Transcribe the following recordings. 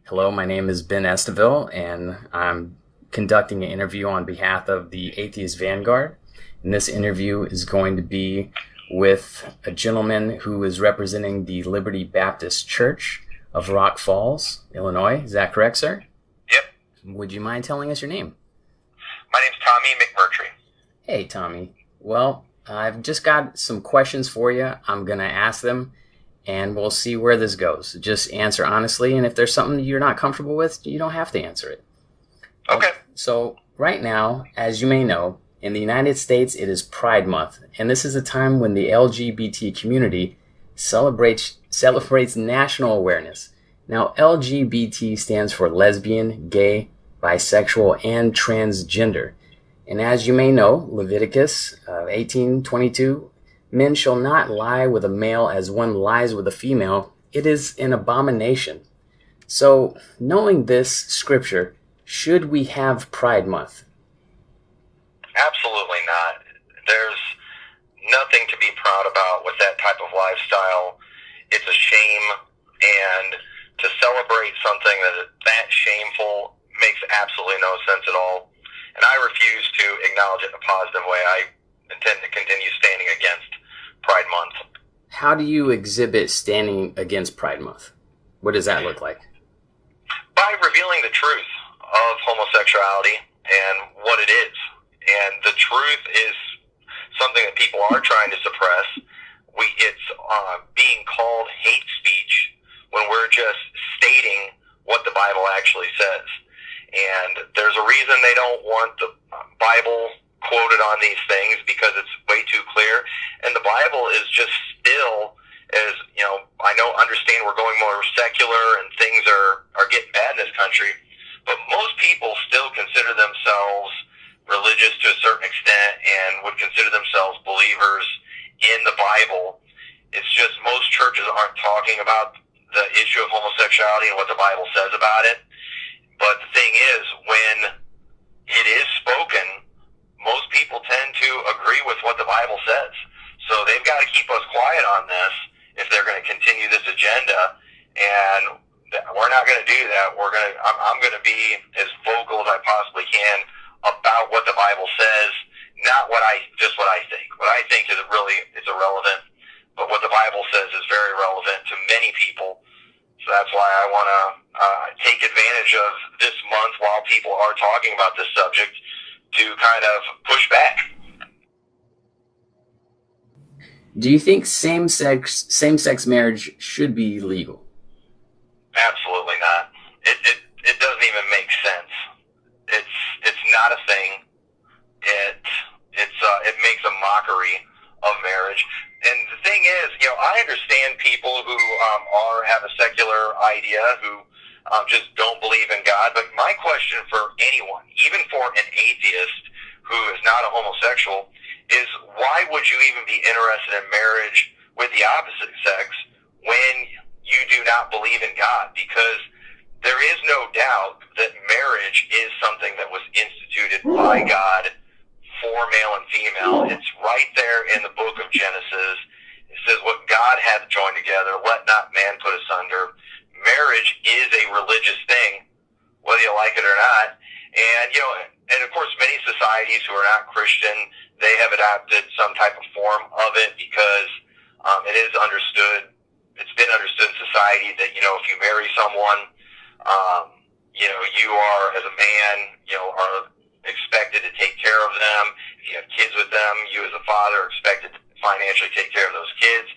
Hello, my name is Ben Esteville, and I'm conducting an interview on behalf of the Atheist Vanguard. And this interview is going to be with a gentleman who is representing the Liberty Baptist Church of Rock Falls, Illinois. Is that correct, sir? Yep. Would you mind telling us your name? My name's Tommy McMurtry. Hey, Tommy. Well, I've just got some questions for you. I'm going to ask them, and we'll see where this goes. Just answer honestly, and if there's something you're not comfortable with, you don't have to answer it. Okay. So, right now, as you may know, in the United States, it is Pride Month, and this is a time when the LGBT community celebrates national awareness. Now, LGBT stands for lesbian, gay, bisexual, and transgender. And as you may know, Leviticus 18:22, men shall not lie with a male as one lies with a female. It is an abomination. So, knowing this scripture, should we have Pride Month? Absolutely not. There's nothing to be proud about with that type of lifestyle. It's a shame, and to celebrate something that is that shameful makes absolutely no sense at all. And I refuse to acknowledge it in a positive way. I intend to continue standing against Pride Month. How do you exhibit standing against Pride Month? What does that look like? By revealing the truth of homosexuality and what it is. And the truth is something that people are trying to suppress. It's being called hate speech when we're just stating what the Bible actually says. And there's a reason they don't want the Bible quoted on these things, because it's way too clear. And the Bible is just still, as you know, understand we're going more secular and things are getting bad in this country, but most people still consider themselves religious to a certain extent and would consider themselves believers in the Bible. It's just most churches aren't talking about the issue of homosexuality and what the Bible says about it. But the thing is, when it is spoken, most people tend to agree with what the Bible says. So they've got to keep us quiet on this if they're going to continue this agenda. And we're not going to do that. I'm going to be as vocal as I possibly can about what the Bible says, not what I think. What I think is it's irrelevant, but what the Bible says is very relevant to many people. So that's why I want to take advantage of this month while people are talking about this subject to kind of push back. Do you think same-sex marriage should be legal? Absolutely not. It doesn't even make sense. It's not a thing. It makes a mockery of marriage. And the thing is, I understand people who have a secular idea, who just don't believe in God. But my question for anyone, even for an atheist who is not a homosexual, is why would you even be interested in marriage with the opposite sex when you do not believe in God? Because there is no doubt that marriage is something that was instituted by God for male and female. It's right there in the book of Genesis. It says, what God hath joined together, let not man put asunder. Marriage is a religious thing, whether you like it or not. And, and of course, many societies who are not Christian, they have adopted some type of form of it because it is understood. It's been understood in society that, if you marry someone, you are, as a man, are expected to take care of them. If you have kids with them, you as a father are expected to financially take care of those kids.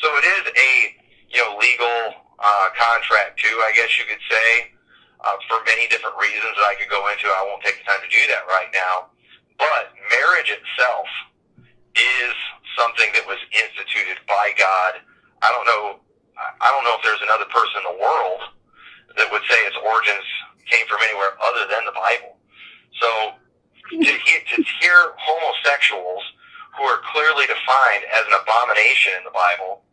So it is a, legal contract too, I guess you could say, for many different reasons that I could go into. I won't take the time to do that right now. But marriage itself is something that was instituted by God. I don't know if there's another person in the world that would say its origins came from anywhere other than the Bible. So to hear homosexuals who are clearly defined as an abomination in the Bible,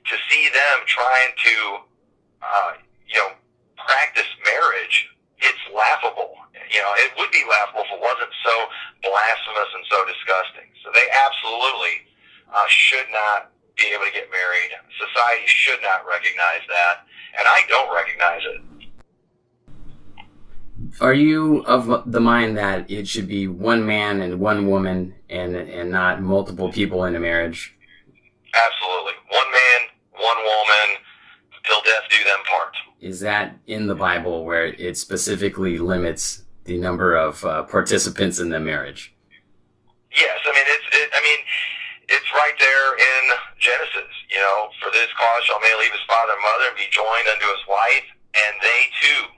to see them trying to, practice marriage, it's laughable. It would be laughable if it wasn't so blasphemous and so disgusting. So they absolutely should not be able to get married. Society should not recognize that, and I don't recognize it. Are you of the mind that it should be one man and one woman and not multiple people in a marriage? Absolutely. One man, one woman, till death do them part. Is that in the Bible where it specifically limits the number of participants in the marriage? Yes, I mean it's right there in Genesis. You know, for this cause shall a man leave his father and mother and be joined unto his wife, and they two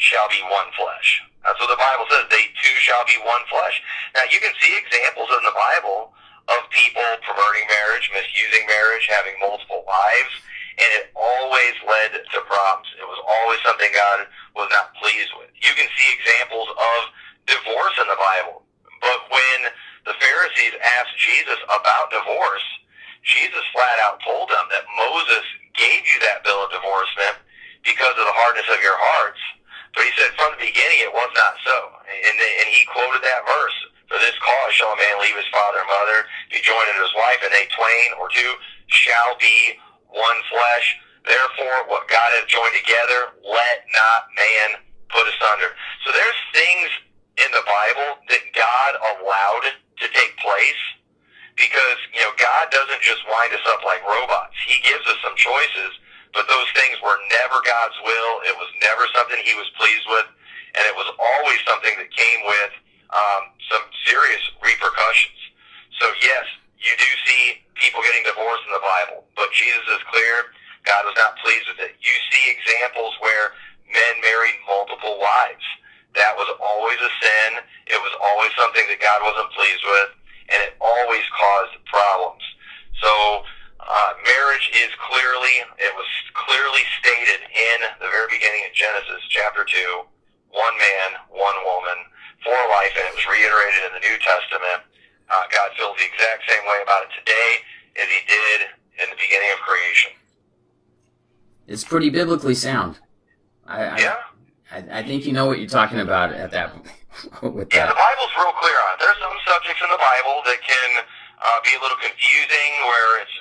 shall be one flesh. That's what the Bible says. They two shall be one flesh. Now you can see examples in the Bible of people perverting marriage, misusing marriage, having multiple wives, and it always led to problems. It was always something God was not pleased with. You can see examples of divorce in the Bible, but when the Pharisees asked Jesus about divorce, Jesus flat out told them that Moses gave you that bill of divorcement because of the hardness of your hearts. But he said from the beginning it was not so. And he quoted that verse, for this cause shall a man leave his father and mother, be joined unto his wife, and they twain or two shall be one flesh. Therefore, what God hath joined together, let not man put asunder. So there's things in the Bible that God allowed to take place because, you know, God doesn't just wind us up like robots. He gives us some choices, but those things were never God's will. It was never something he was pleased with, and it was always something that came with some serious repercussions. So yes, you do see people getting divorced in the Bible, but Jesus is clear. God was not pleased with it. You see examples where men married multiple wives. That was always a sin. It was always something that God wasn't pleased with, and it always caused problems. So marriage is it was clearly stated in the very beginning of Genesis chapter 2, one man, one woman, for life, and it was reiterated in the New Testament. God feels the exact same way about it today as he did in the beginning of creation. It's pretty biblically sound. Yeah. I think you know what you're talking about at that with that. Yeah, the Bible's real clear on it. There's some subjects in the Bible that can be a little confusing, where it's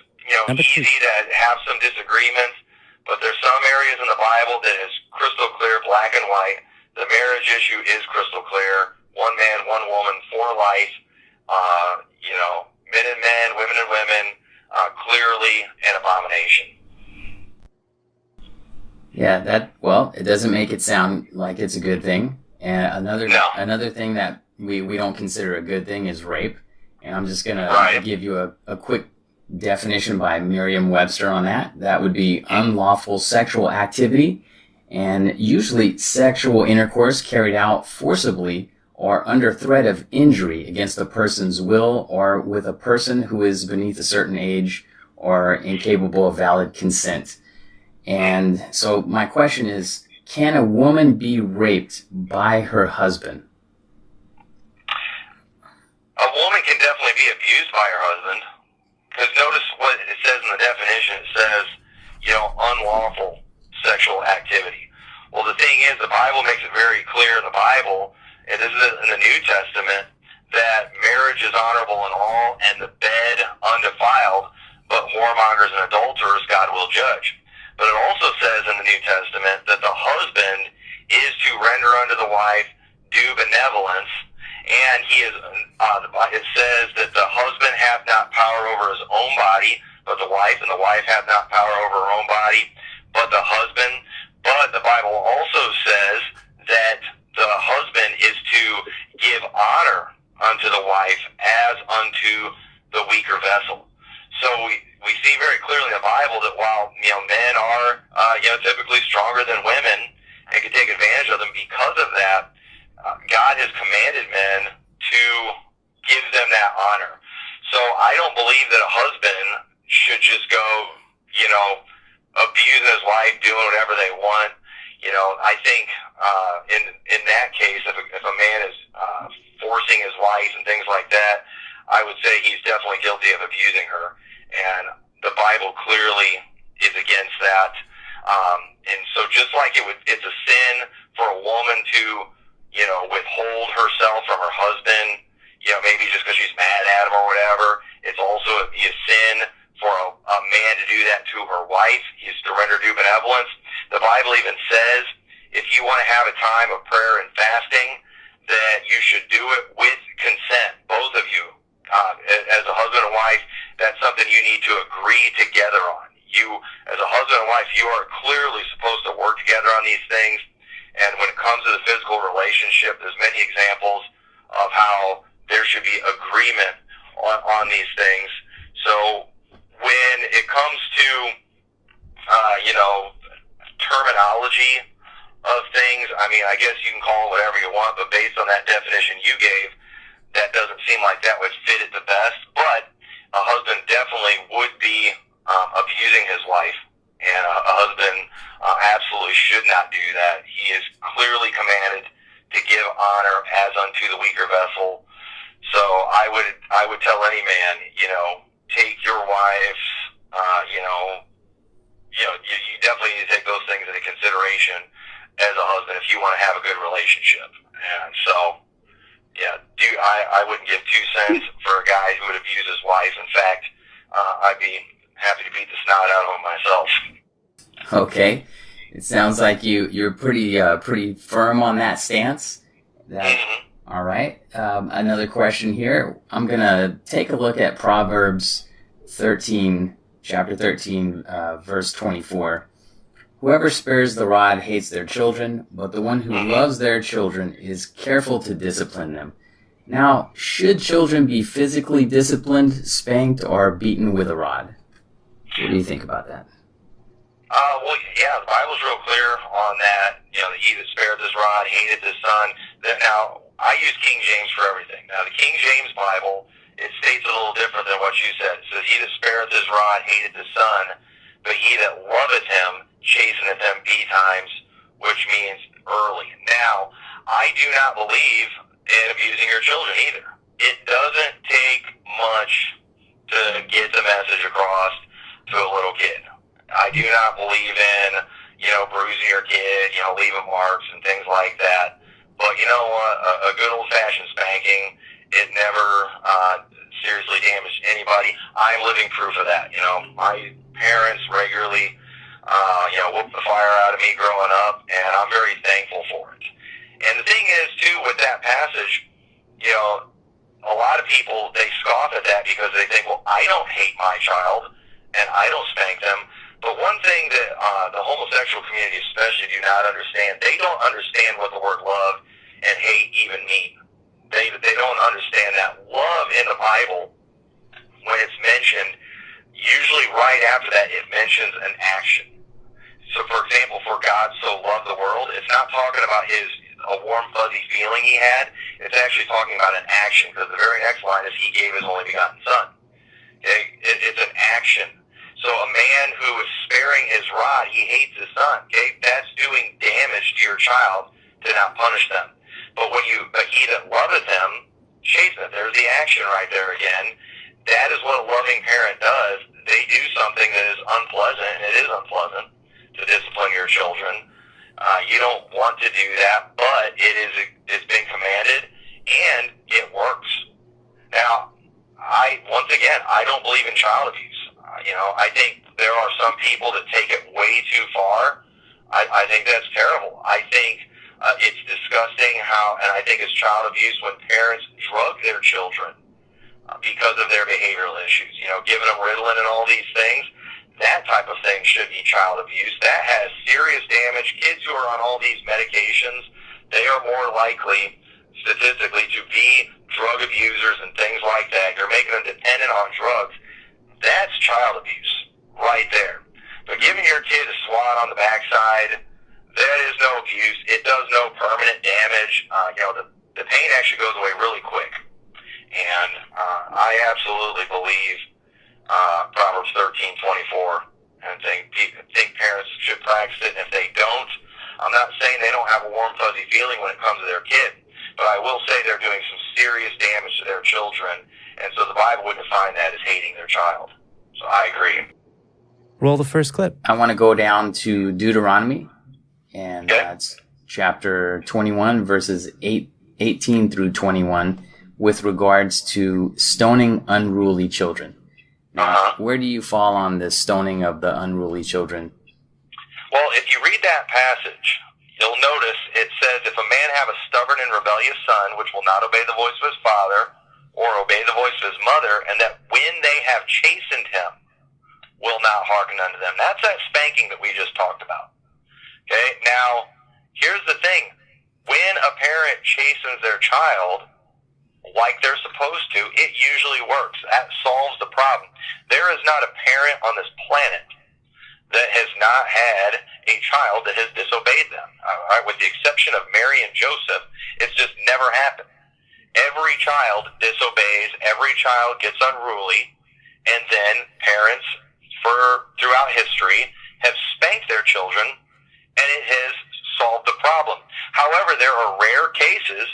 easy to have some disagreements, but there's some areas in the Bible that is crystal clear, black and white. The marriage issue is crystal clear. One man, one woman for life. Men and men, women and women, clearly an abomination. Yeah, it doesn't make it sound like it's a good thing. And another thing that we don't consider a good thing is rape. And I'm just going to give you a quick definition by Merriam-Webster on that. That would be unlawful sexual activity, and usually sexual intercourse carried out forcibly or under threat of injury against a person's will or with a person who is beneath a certain age or incapable of valid consent. And so my question is, can a woman be raped by her husband? A woman can definitely be abused by her husband. Because notice what it says in the definition. It says, unlawful sexual activity. Well, the thing is, the Bible makes it very clear in the Bible, and this is in the New Testament, that marriage is honorable in all, and the bed undefiled, but whoremongers and adulterers God will judge. But it also says in the New Testament that the husband is to render unto the wife due benevolence, and it says that the husband hath not power over his own body, but the wife, and the wife hath not power over her own body, but the husband. But the Bible also says that the husband is to give honor unto the wife as unto the weaker vessel. So we see very clearly in the Bible that while men are typically stronger than women and can take advantage of them, because of that, God has commanded men to give them that honor. So I don't believe that a husband should just go, abusing his wife, doing whatever they want. I think in that case, if a man is forcing his wife and things like that, I would say he's definitely guilty of abusing her. And the Bible clearly is against that. And so just like it's a sin for a woman to, withhold herself from her husband, maybe just because she's mad at him or whatever, it's also a sin for a man to do that to her wife. He's to render due benevolence. The Bible even says if you want to have a time of prayer and fasting, that you should do it with consent, both of you. As a husband and wife, that's something you need to agree together on. You, as a husband and wife, you are clearly supposed to work together on these things. And when it comes to the physical relationship, there's many examples of how there should be agreement on these things. So when it comes to, terminology of things, I mean, I guess you can call it whatever you want, but based on that definition you gave, that doesn't seem like that would fit it the best. But a husband definitely would be abusing his wife, and a husband absolutely should not do that. He is clearly commanded to give honor as unto the weaker vessel. So I would tell any man, take your wife's, you definitely need to take those things into consideration as a husband if you want to have a good relationship. And so, I wouldn't give 2 cents for a guy who would abuse his wife. In fact, I'd be happy to beat the snot out of him myself. Okay. It sounds like you're pretty firm on that stance. All right. Another question here. I'm going to take a look at Proverbs 13, chapter 13, verse 24. Whoever spares the rod hates their children, but the one who loves their children is careful to discipline them. Now, should children be physically disciplined, spanked, or beaten with a rod? What do you think about that? The Bible's real clear on that. That he that spared his rod hated his son. Now, I use King James for everything. Now, the King James Bible, it states a little different than what you said. It says, he that spareth his rod hated his son, but he that loveth him chasteneth him betimes, which means early. Now, I do not believe in abusing your children either. It doesn't take much to get the message across to a little kid. I do not believe in, bruising your kid, leaving marks and things like that. But you know what? A good old-fashioned spanking, it never seriously damaged anybody. I'm living proof of that. My parents regularly, whooped the fire out of me growing up, and I'm very thankful for it. And the thing is, too, with that passage, a lot of people, they scoff at that because they think, well, I don't hate my child, and I don't spank them. But one thing that the homosexual community especially do not understand, they don't understand what the word love and hate even mean. They don't understand that. Love in the Bible, when it's mentioned, usually right after that it mentions an action. So, for example, for God so loved the world, it's not talking about a warm, fuzzy feeling he had. It's actually talking about an action, because the very next line is he gave his only begotten son. Okay? It's an action. So a man who is sparing his rod, he hates his son. Okay? That's doing damage to your child to not punish them. But he that loveth him chasteneth. There's the action right there again. That is what a loving parent does. They do something that is unpleasant, and it is unpleasant to discipline your children. You don't want to do that, but it's been commanded, and it works. Now, I don't believe in child abuse. I think there are some people that take it way too far. I think that's terrible. I think it's disgusting and I think it's child abuse when parents drug their children because of their behavioral issues. Giving them Ritalin and all these things. That type of thing should be child abuse. That has serious damage. Kids who are on all these medications, they are more likely, statistically, to be drug abusers and things like that. You're making them dependent on drugs. That's child abuse right there. But giving your kid a swat on the backside, that is no abuse. It does no permanent damage. The pain actually goes away really quick. And I absolutely believe Proverbs 13:24, and think parents should practice it. And if they don't, I'm not saying they don't have a warm, fuzzy feeling when it comes to their kid, but I will say they're doing some serious damage to their children. And so the Bible would define that as hating their child. So I agree. Roll the first clip. I want to go down to Deuteronomy, and that's chapter 21, verses 18 through 21, with regards to stoning unruly children. Now, where do you fall on the stoning of the unruly children? Well, if you read that passage, you'll notice it says, if a man have a stubborn and rebellious son, which will not obey the voice of his father, or obey the voice of his mother, and that when they have chastened him, will not hearken unto them. That's that spanking that we just talked about. Okay? Now, here's the thing. When a parent chastens their child like they're supposed to, it usually works. That solves the problem. There is not a parent on this planet that has not had a child that has disobeyed them. All right? With the exception of Mary and Joseph, it's just never happened. Every child disobeys, every child gets unruly, and then parents throughout history have spanked their children, and it has solved the problem. However, there are rare cases,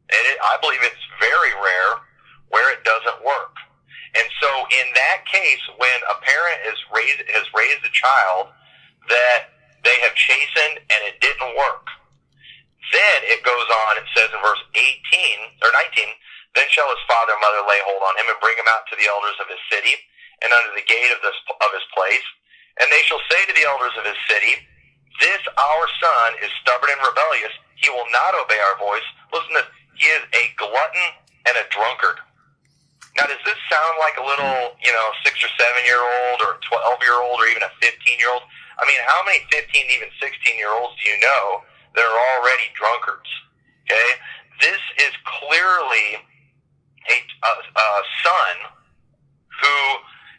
and I believe it's very rare, where it doesn't work. And so in that case, when a parent has raised a child that they have chastened and it didn't work, then it goes on, it says in verse 18 or 19, then shall his father and mother lay hold on him and bring him out to the elders of his city and under the gate of his place. And they shall say to the elders of his city, this our son is stubborn and rebellious. He will not obey our voice. Listen to this. He is a glutton and a drunkard. Now, does this sound like a little, 6 or 7-year-old or 12-year-old or even a 15-year-old? I mean, how many 15, even 16-year-olds do you know that are already drunkards? Okay? This is clearly a son who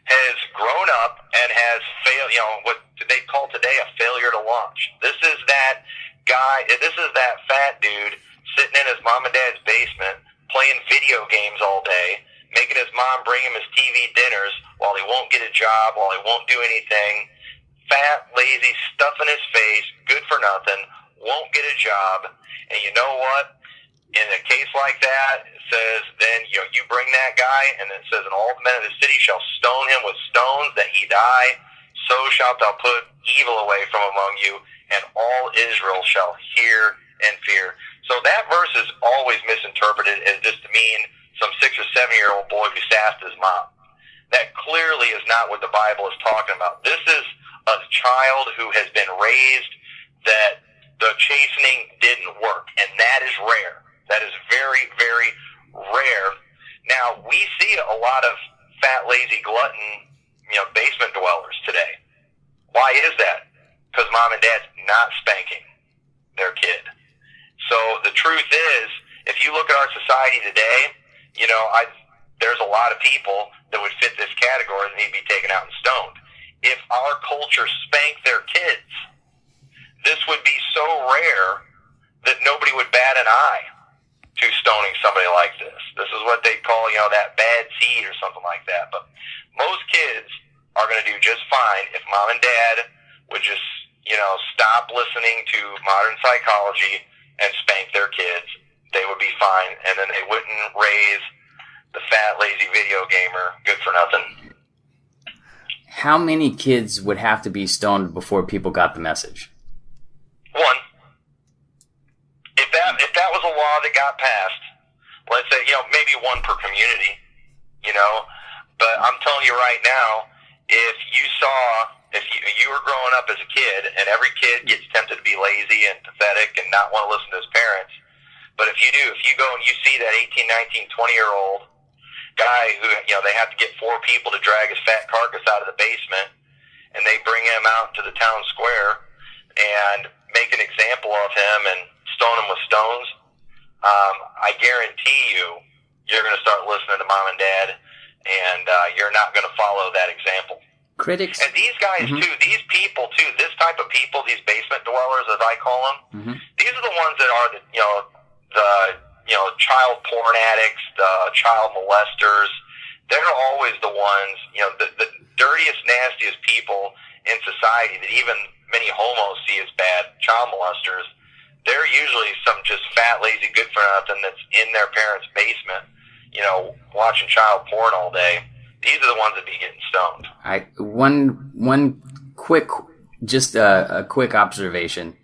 has grown up and has failed, what they call today a failure to launch. This is that guy, this is that fat dude sitting in his mom and dad's basement playing video games all day, making his mom bring him his TV dinners while he won't get a job, while he won't do anything. Fat, lazy, stuff in his face, good for nothing, won't get a job. And you know what? In a case like that, it says, then you bring that guy, and it says, and all the men of the city shall stone him with stones that he die. So shalt thou put evil away from among you, and all Israel shall hear and fear. So that verse is always misinterpreted as just to mean some 6 or 7-year-old boy who sassed his mom. That clearly is not what the Bible is talking about. This is a child who has been raised that the chastening didn't work, and that is rare. That is very, very rare. Now, we see a lot of fat, lazy, glutton, basement dwellers today. Why is that? Because mom and dad's not spanking their kid. So the truth is, if you look at our society today, there's a lot of people that would fit this category that need to be taken out and stoned. If our culture spanked their kids, this would be so rare that nobody would bat an eye to stoning somebody like this. This is what they call, that bad seed or something like that. But most kids are going to do just fine if mom and dad would just, stop listening to modern psychology and spank their kids. They would be fine, and then they wouldn't raise the fat, lazy video gamer, good for nothing. How many kids would have to be stoned before people got the message? One. If that was a law that got passed, let's say, maybe one per community, but I'm telling you right now, if you were growing up as a kid, and every kid gets tempted to be lazy and pathetic and not want to listen to his parents, but if you go and you see that 18, 19, 20-year-old guy who, they have to get 4 people to drag his fat carcass out of the basement, and they bring him out to the town square and make an example of him and stone him with stones, I guarantee you're going to start listening to mom and dad, and you're not going to follow that example. Critics. And these guys, too, these people, too, this type of people, these basement dwellers, as I call them, these are the ones that are the child porn addicts, the child molesters. They're always the ones, the dirtiest, nastiest people in society that even many homos see as bad, child molesters. They're usually some just fat, lazy, good for nothing that's in their parents' basement, watching child porn all day. These are the ones that be getting stoned. One quick, just a quick observation.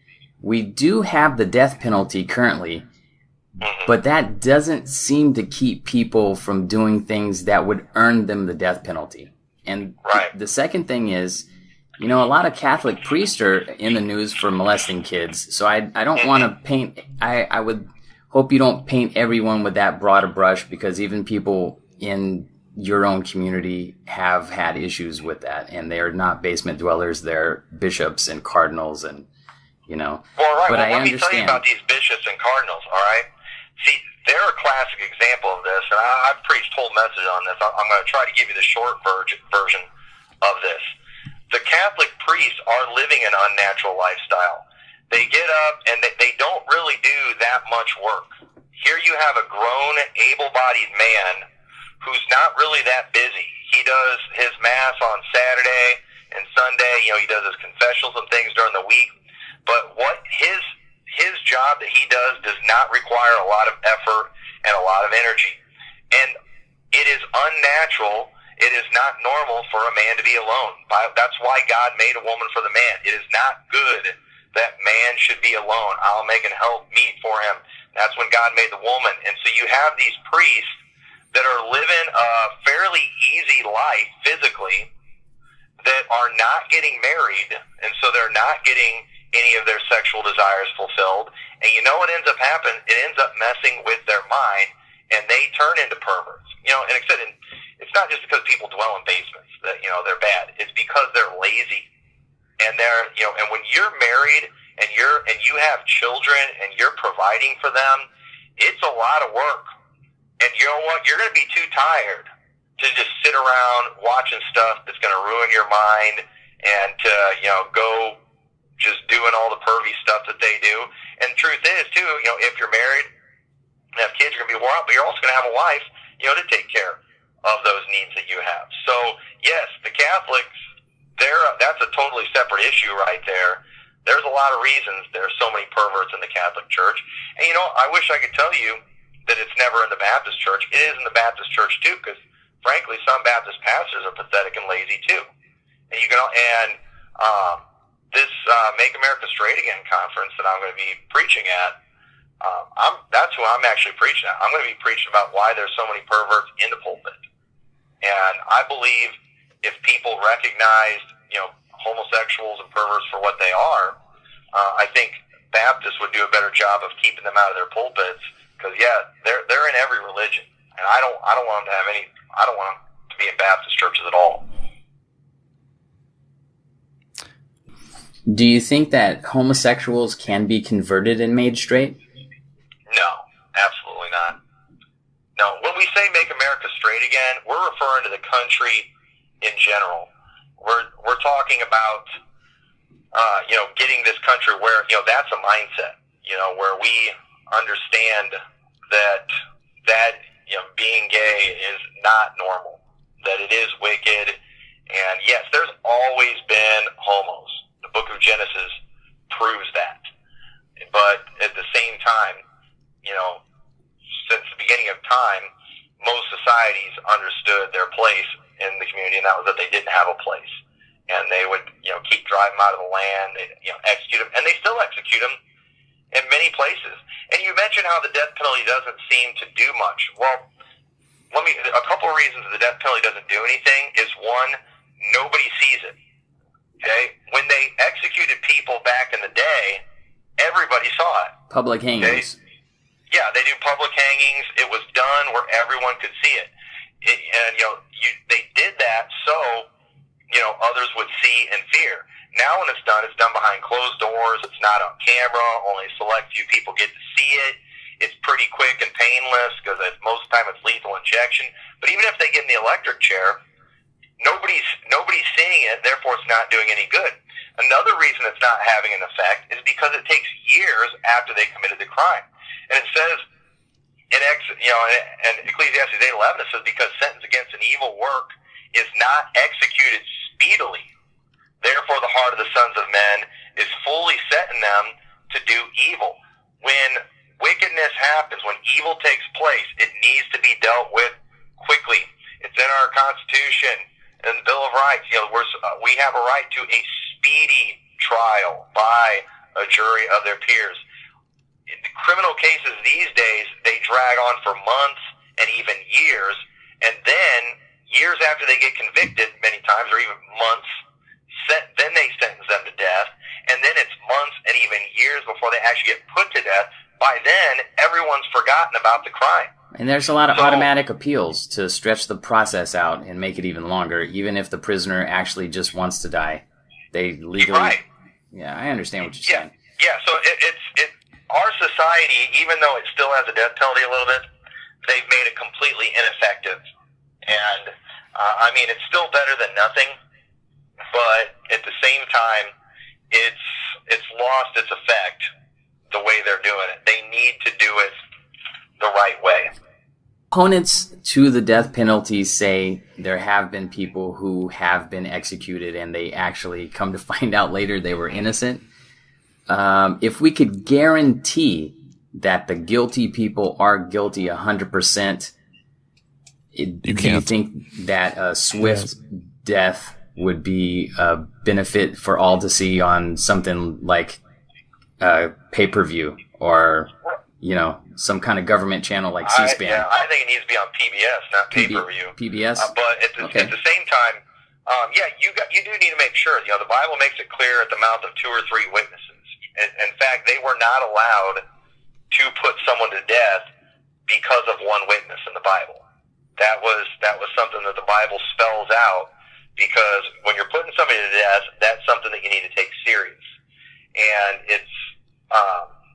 We do have the death penalty currently, but that doesn't seem to keep people from doing things that would earn them the death penalty. And the second thing is, You know, a lot of Catholic priests are in the news for molesting kids, so I don't want to paint. I would hope you don't paint everyone with that broad a brush, because even people in your own community have had issues with that, and they are not basement dwellers; they're bishops and cardinals, and you know. Well, right. But Well, I let understand. me tell you about these bishops and cardinals. All right. See, they're a classic example of this, and I've preached whole message on this. I'm going to try to give you the short version of this. The Catholic priests are living an unnatural lifestyle. They get up and they don't really do that much work. Here you have a grown, able-bodied man who's not really that busy. He does his Mass on Saturday and Sunday. You know, he does his confessionals and things during the week. But what his job that he does not require a lot of effort and a lot of energy. And it is unnatural. It is not normal for a man to be alone. That's why God made a woman for the man. It is not good that man should be alone. I'll make an help meet for him. That's when God made the woman. And so you have these priests that are living a fairly easy life physically that are not getting married, and so they're not getting any of their sexual desires fulfilled. And you know what ends up happening? It ends up messing with their mind, and they turn into perverts. You know, and except it's not just because people dwell in basements that, you know, they're bad. It's because they're lazy. And they're, you know, and when you're married and you have children and you're providing for them, it's a lot of work. And you know what? You're going to be too tired to just sit around watching stuff that's going to ruin your mind and to, you know, go just doing all the pervy stuff that they do. And the truth is, too, you know, if you're married and have kids, you're going to be worn out, but you're also going to have a wife, you know, to take care of those needs that you have. So, yes, the Catholics, that's a totally separate issue right there. There's a lot of reasons there's so many perverts in the Catholic Church. And, you know, I wish I could tell you that it's never in the Baptist Church. It is in the Baptist Church, too, because, frankly, some Baptist pastors are pathetic and lazy, too. And you can, this Make America Straight Again conference that I'm going to be preaching at, that's who I'm actually preaching at. I'm going to be preaching about why there's so many perverts in the pulpit. And I believe if people recognized, you know, homosexuals and perverts for what they are, I think Baptists would do a better job of keeping them out of their pulpits. Because they're in every religion, and I don't want them to have any. I don't want them to be in Baptist churches at all. Do you think that homosexuals can be converted and made straight? No, absolutely not. No, when we say make America straight again, we're referring to the country in general. We're talking about you know, getting this country where, you know, that's a mindset, you know, where we understand that you know, being gay is not normal, that it is wicked, and yes, there's always been homos. The book of Genesis proves that. But at the same time, you know, since the beginning of time, most societies understood their place in the community, and that was that they didn't have a place. And they would, you know, keep driving them out of the land, they, you know, execute them, and they still execute them in many places. And you mentioned how the death penalty doesn't seem to do much. Well, a couple of reasons the death penalty doesn't do anything is, one, nobody sees it. Okay? When they executed people back in the day, everybody saw it. Public hangings. Okay? Yeah, they do public hangings. It was done where everyone could see it. And, you know, they did that so, you know, others would see and fear. Now when it's done behind closed doors. It's not on camera. Only a select few people get to see it. It's pretty quick and painless because most of the time it's lethal injection. But even if they get in the electric chair, nobody's seeing it, therefore it's not doing any good. Another reason it's not having an effect is because it takes years after they committed the crime. And it says in Ecclesiastes 8:11, it says, because sentence against an evil work is not executed speedily, therefore the heart of the sons of men is fully set in them to do evil. When wickedness happens, when evil takes place, it needs to be dealt with quickly. It's in our Constitution and the Bill of Rights. You know, we have a right to a speedy trial by a jury of their peers. In the criminal cases these days, they drag on for months and even years, and then years after they get convicted, many times, or even months, then they sentence them to death, and then it's months and even years before they actually get put to death. By then, everyone's forgotten about the crime. And there's a lot of automatic appeals to stretch the process out and make it even longer, even if the prisoner actually just wants to die. They legally... Right. Yeah, I understand what you're saying. Yeah, so it's our society, even though it still has a death penalty a little bit, they've made it completely ineffective. And, I mean, it's still better than nothing, but at the same time, it's lost its effect the way they're doing it. They need to do it the right way. Opponents to the death penalty say there have been people who have been executed and they actually come to find out later they were innocent. If we could guarantee that the guilty people are guilty 100%, do you think that a swift death would be a benefit for all to see on something like pay-per-view or, you know, some kind of government channel like C-SPAN? I think it needs to be on PBS, not pay-per-view. PBS? But at the same time, you do need to make sure. You know, the Bible makes it clear at the mouth of 2 or 3 witnesses. In fact, they were not allowed to put someone to death because of one witness in the Bible. That was something that the Bible spells out, because when you're putting somebody to death, that's something that you need to take serious. And it's,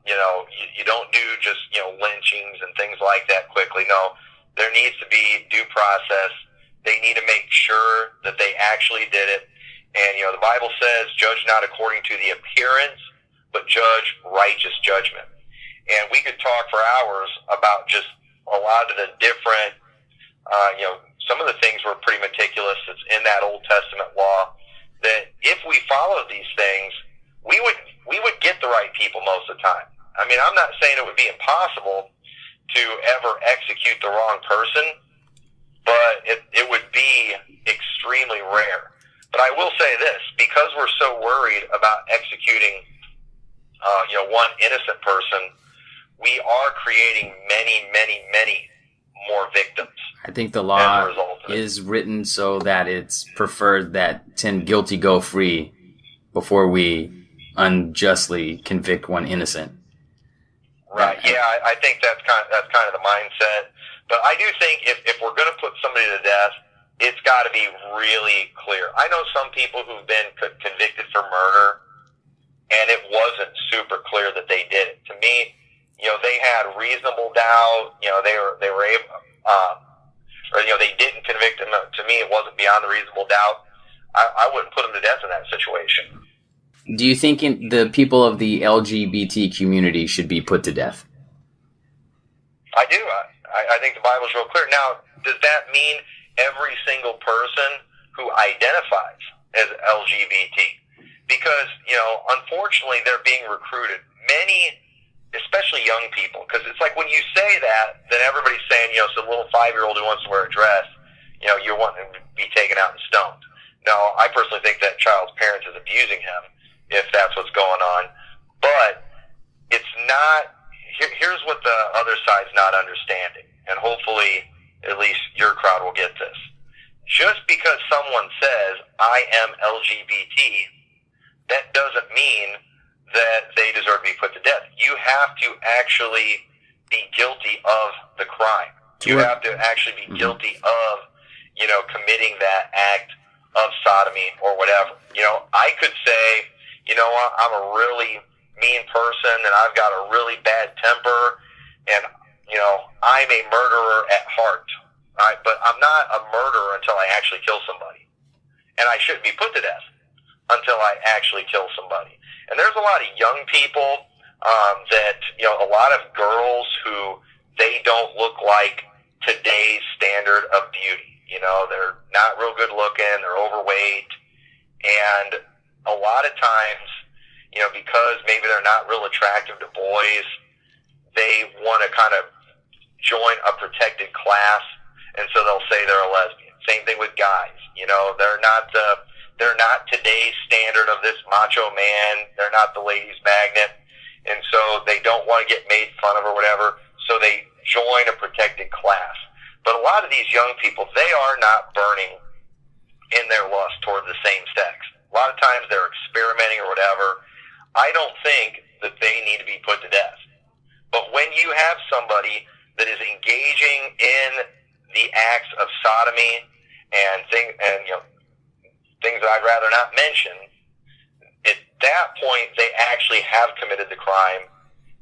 you know, you don't do just, you know, lynchings and things like that quickly. No, there needs to be due process. They need to make sure that they actually did it. And, you know, the Bible says, judge not according to the appearance, but judge righteous judgment. And we could talk for hours about just a lot of the different, you know, some of the things were pretty meticulous. It's in that Old Testament law that if we followed these things, we would get the right people most of the time. I mean, I'm not saying it would be impossible to ever execute the wrong person, but it would be extremely rare. But I will say this, because we're so worried about executing, you know, one innocent person, we are creating many, many, many more victims. I think the law is written so that it's preferred that 10 guilty go free before we unjustly convict one innocent. Right. Yeah, I think that's kind of the mindset. But I do think if we're going to put somebody to death, it's got to be really clear. I know some people who've been convicted for murder, and it wasn't super clear that they did it. To me, you know, they had reasonable doubt. You know, they were able, or you know, they didn't convict them. To me, it wasn't beyond the reasonable doubt. I wouldn't put them to death in that situation. Do you think the people of the LGBT community should be put to death? I do. I think the Bible's real clear. Now, does that mean every single person who identifies as LGBT? Because, you know, unfortunately, they're being recruited. Many, especially young people, because it's like when you say that, then everybody's saying, you know, it's a little 5-year-old who wants to wear a dress, you know, you want him to be taken out and stoned. No, I personally think that child's parents is abusing him, if that's what's going on. But it's not, here's what the other side's not understanding, and hopefully at least your crowd will get this. Just because someone says, I am LGBT, that doesn't mean that they deserve to be put to death. You have to actually be guilty of the crime. You have to actually be guilty of, you know, committing that act of sodomy or whatever. You know, I could say, you know, I'm a really mean person and I've got a really bad temper and, you know, I'm a murderer at heart. But I'm not a murderer until I actually kill somebody. And I shouldn't be put to death until I actually kill somebody. And there's a lot of young people that, you know, a lot of girls who they don't look like today's standard of beauty. You know, they're not real good looking, they're overweight, and a lot of times, you know, because maybe they're not real attractive to boys, they want to kind of join a protected class, and so they'll say they're a lesbian. Same thing with guys. You know, they're not today's standard of this macho man. They're not the ladies' magnet, and so they don't want to get made fun of or whatever, so they join a protected class. But a lot of these young people, they are not burning in their lust toward the same sex. A lot of times they're experimenting or whatever. I don't think that they need to be put to death. But when you have somebody that is engaging in the acts of sodomy and things that I'd rather not mention, at that point they actually have committed the crime,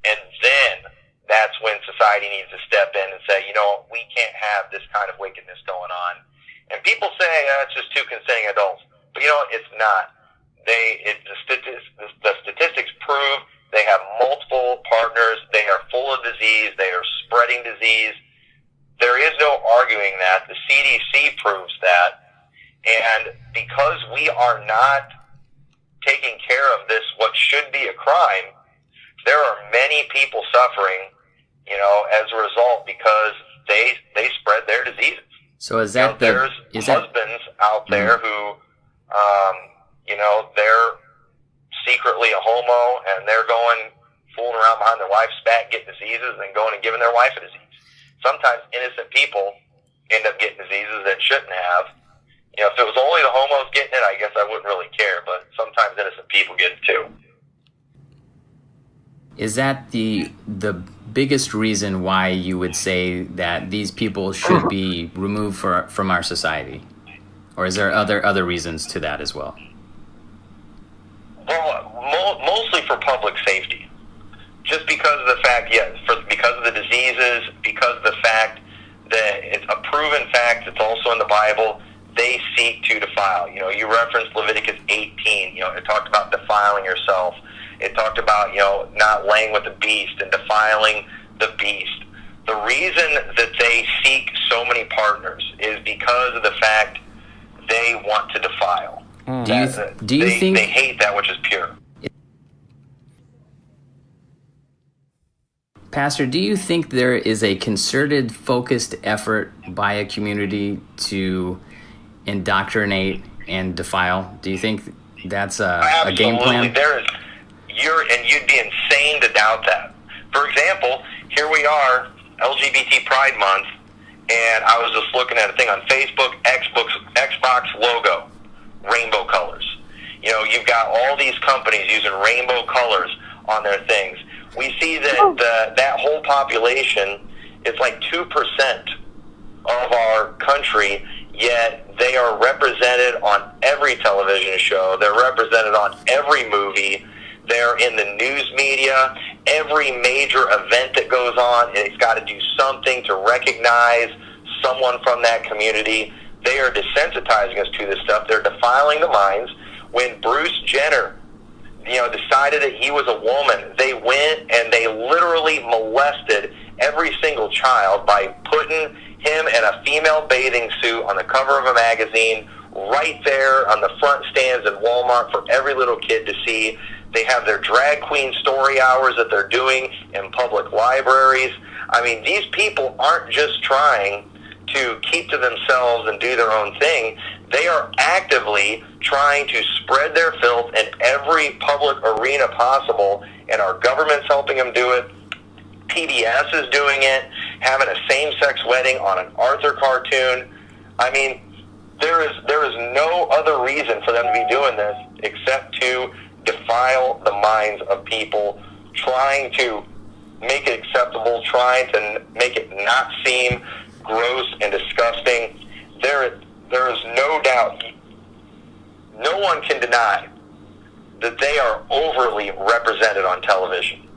and then that's when society needs to step in and say, we can't have this kind of wickedness going on. And people say it's just two consenting adults, but it's not. The statistics prove they have multiple partners. They are full of disease. They are spreading disease. There is no arguing that. The CDC proves that. And because we are not taking care of this, what should be a crime, there are many people suffering, as a result because they spread their diseases. So is that there's husbands out there who, they're secretly a homo and they're going fooling around behind their wife's back, getting diseases, and then going and giving their wife a disease. Sometimes innocent people end up getting diseases that shouldn't have. If it was only the homos getting it, I guess I wouldn't really care, but sometimes innocent people get it too. Is that the biggest reason why you would say that these people should be removed from our society? Or is there other reasons to that as well? Well, mostly for public safety. Just because of the fact, because of the diseases, because of the fact that it's a proven fact, it's also in the Bible, they seek to defile. You referenced Leviticus 18. It talked about defiling yourself. It talked about, not laying with the beast and defiling the beast. The reason that they seek so many partners is because of the fact they want to defile. Do you think they hate that which is pure? Pastor, do you think there is a concerted, focused effort by a community to indoctrinate and defile? Do you think that's a game plan? There is. You'd be insane to doubt that. For example, here we are, LGBT Pride Month, and I was just looking at a thing on Facebook, Xbox logo, rainbow colors. You've got all these companies using rainbow colors on their things. We see that that whole population is like 2% of our country, yet they are represented on every television show. They're represented on every movie. They're in the news media. Every major event that goes on, it's got to do something to recognize someone from that community. They are desensitizing us to this stuff. They're defiling the minds. When Bruce Jenner, decided that he was a woman, they went and they literally molested every single child by putting him in a female bathing suit on the cover of a magazine right there on the front stands in Walmart for every little kid to see. They have their drag queen story hours that they're doing in public libraries. I mean, these people aren't just trying to keep to themselves and do their own thing. They are actively trying to spread their filth in every public arena possible, and our government's helping them do it. PBS is doing it, having a same-sex wedding on an Arthur cartoon. I mean, there is no other reason for them to be doing this except to defile the minds of people, trying to make it acceptable, trying to make it not seem gross and disgusting. There is no doubt, no one can deny that they are overly represented on television.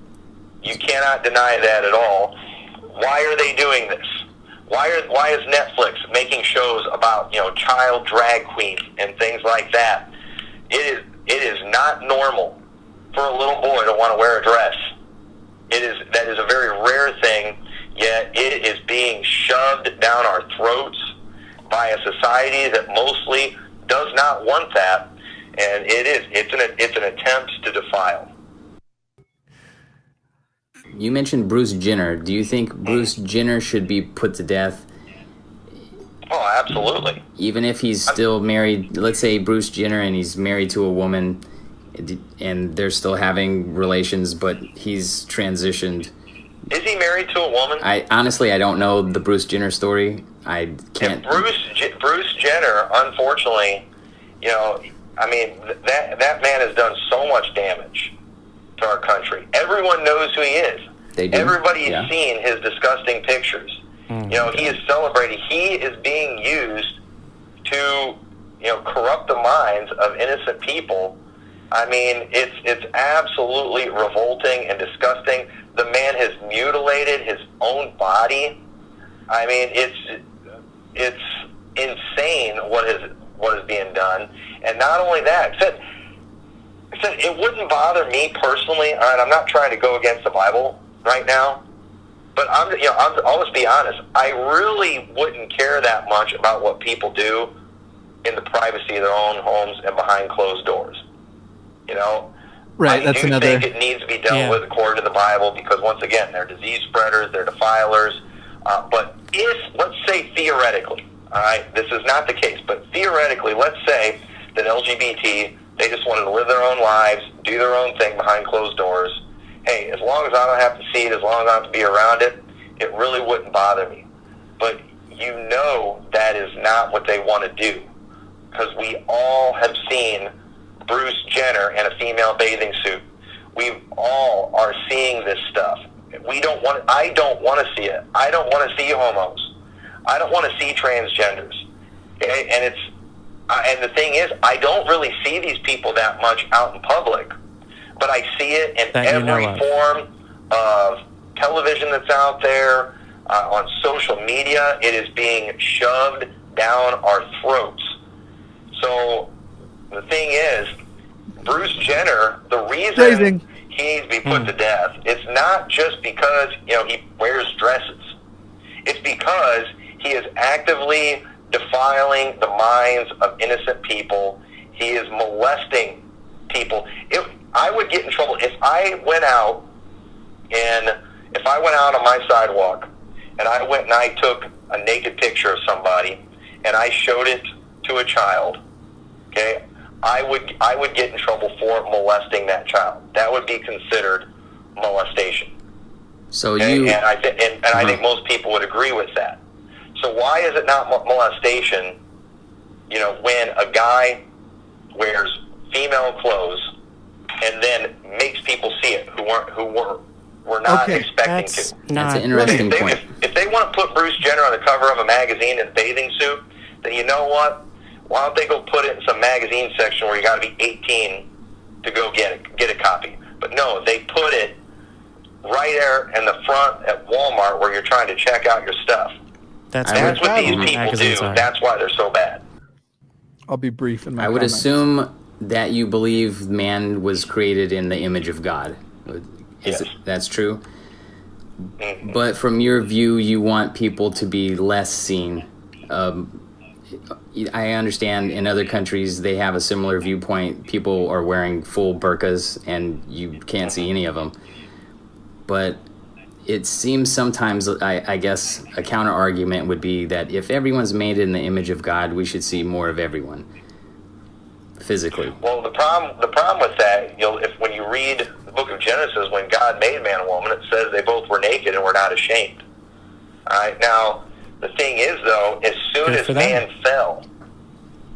You cannot deny that at all. Why are they doing this? Why is Netflix making shows about child drag queens and things like that? It is not normal for a little boy to want to wear a dress. That is a very rare thing, yet it is being shoved down our throats by a society that mostly does not want that, and it's an attempt to defile. You mentioned Bruce Jenner. Do you think Bruce Jenner should be put to death? Oh, absolutely. Even if he's still married, let's say Bruce Jenner and he's married to a woman and they're still having relations, but he's transitioned. Is he married to a woman? I don't know the Bruce Jenner story. I can't. Bruce Jenner, unfortunately, I mean, that man has done so much damage to our country. Everyone knows who he is. They do. Everybody's seen his disgusting pictures. He is celebrated. He is being used to, corrupt the minds of innocent people. I mean, it's absolutely revolting and disgusting. The man has mutilated his own body. I mean, it's insane what is being done. And not only that, it wouldn't bother me personally. All right, I'm not trying to go against the Bible right now, but I'll just be honest. I really wouldn't care that much about what people do in the privacy of their own homes and behind closed doors. Right. I do think it needs to be dealt with according to the Bible, because once again, they're disease spreaders, they're defilers. But let's say theoretically, all right, this is not the case, but theoretically, let's say that LGBT, they just wanted to live their own lives, do their own thing behind closed doors. Hey, as long as I don't have to see it, as long as I don't have to be around it, it really wouldn't bother me. But that is not what they want to do, because we all have seen Bruce Jenner in a female bathing suit. We all are seeing this stuff. I don't want to see it. I don't want to see homos. I don't want to see transgenders. Okay? And the thing is, I don't really see these people that much out in public, but I see it in every form of television that's out there, on social media. It is being shoved down our throats. So the thing is, Bruce Jenner, the reason he needs to be put to death, it's not just because he wears dresses. It's because he is actively defiling the minds of innocent people. He is molesting people. I would get in trouble if I went out on my sidewalk and I went and I took a naked picture of somebody and I showed it to a child. Okay, I would get in trouble for molesting that child. That would be considered molestation. So okay? I think most people would agree with that. So why is it not molestation? When a guy wears female clothes and then makes people see it who were not expecting to. That's an interesting point. If they want to put Bruce Jenner on the cover of a magazine in a bathing suit, then you know what? Why don't they go put it in some magazine section where you got to be 18 to go get a copy? But no, they put it right there in the front at Walmart where you're trying to check out your stuff. That's what these people do. That's why they're so bad. I'll be brief in my I would comments. assume that you believe man was created in the image of God. Yes. That's true? Mm-hmm. But from your view, you want people to be less seen. I understand in other countries they have a similar viewpoint. People are wearing full burqas and you can't see any of them. But it seems sometimes, I guess, a counter argument would be that if everyone's made in the image of God, we should see more of everyone physically. Well, the problem with that, when you read the book of Genesis, when God made man and woman, it says they both were naked and were not ashamed. All right, now the thing is, though, as soon as man fell,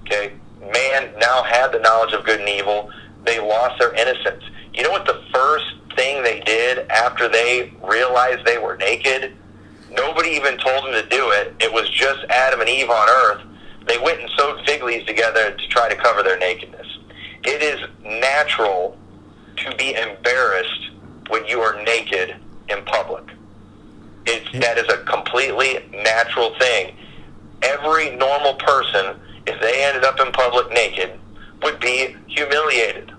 okay, man now had the knowledge of good and evil. They lost their innocence. You know what the first thing they did after they realized they were naked? Nobody even told them to do it. It was just Adam and Eve on earth. They went and sewed fig leaves together to try to cover their nakedness. It is natural to be embarrassed when you are naked in public. That is a completely natural thing. Every normal person, if they ended up in public naked, would be humiliated.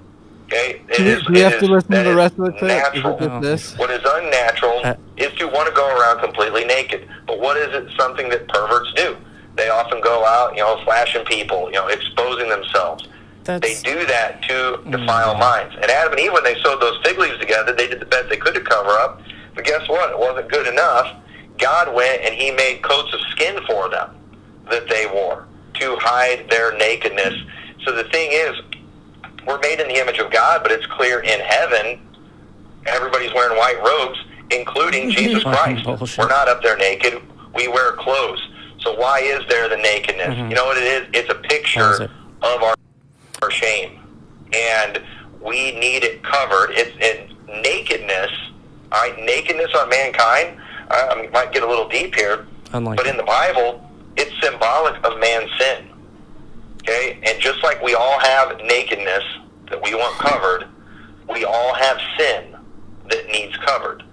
Okay? We have to listen to the rest of the clip. Natural. What is unnatural is to want to go around completely naked. But what is it? Something that perverts do. They often go out, flashing people, exposing themselves. They do that to defile minds. And Adam and Eve, when they sewed those fig leaves together, they did the best they could to cover up. But guess what? It wasn't good enough. God went and he made coats of skin for them that they wore to hide their nakedness. So the thing is, we're made in the image of God, but it's clear in heaven, everybody's wearing white robes, including Jesus Christ. We're not up there naked. We wear clothes. So why is there the nakedness? You know what it is? It's a picture of our our shame, and we need it covered. It's in nakedness. All right, nakedness on mankind. I might get a little deep here, but in the Bible, it's symbolic of man's sin. Okay, and just like we all have nakedness that we want covered, we all have sin that needs covered.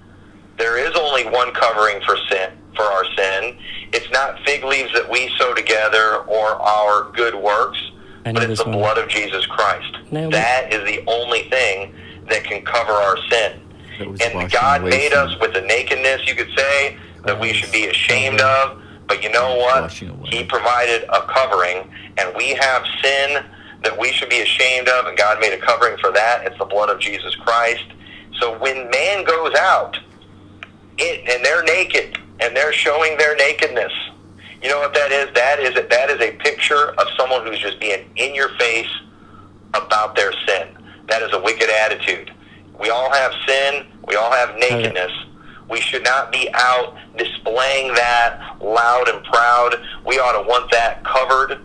There is only one covering for sin, for our sin. It's not fig leaves that we sew together or our good works, but it's the blood of Jesus Christ. That is the only thing that can cover our sin. And God made us with a nakedness, you could say, that we should be ashamed of. But you know what? He provided a covering, and we have sin that we should be ashamed of, and God made a covering for that. It's the blood of Jesus Christ. So when man goes out, and they're naked, and they're showing their nakedness, you know what that is? That is a picture of someone who's just being in your face about their sin. That is a wicked attitude. We all have sin. We all have nakedness. We should not be out displaying that loud and proud. We ought to want that covered.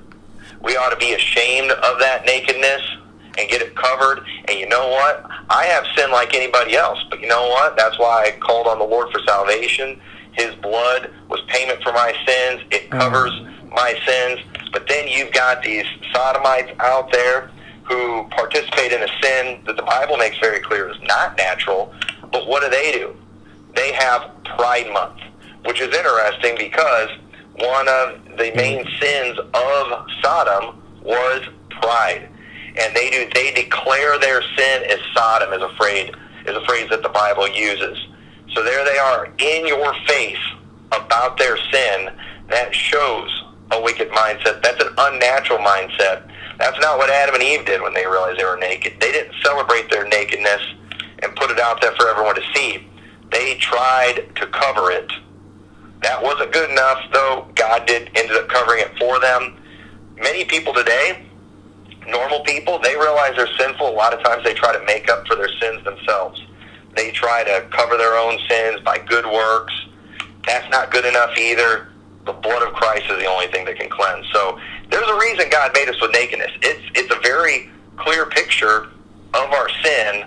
We ought to be ashamed of that nakedness and get it covered. And you know what? I have sin like anybody else. But you know what? That's why I called on the Lord for salvation. His blood was payment for my sins. It covers my sins. But then you've got these sodomites out there who participate in a sin that the Bible makes very clear is not natural. But what do? They have Pride Month, which is interesting because one of the main sins of Sodom was pride. And they declare their sin as Sodom is a phrase that the Bible uses. So there they are in your face about their sin. That shows a wicked mindset. That's an unnatural mindset. That's not what Adam and Eve did when they realized they were naked. They didn't celebrate their nakedness and put it out there for everyone to see. They tried to cover it. That wasn't good enough, though. God ended up covering it for them. Many people today, normal people, they realize they're sinful. A lot of times they try to make up for their sins themselves. They try to cover their own sins by good works. That's not good enough either. The blood of Christ is the only thing that can cleanse. So there's a reason God made us with nakedness. It's a very clear picture of our sin,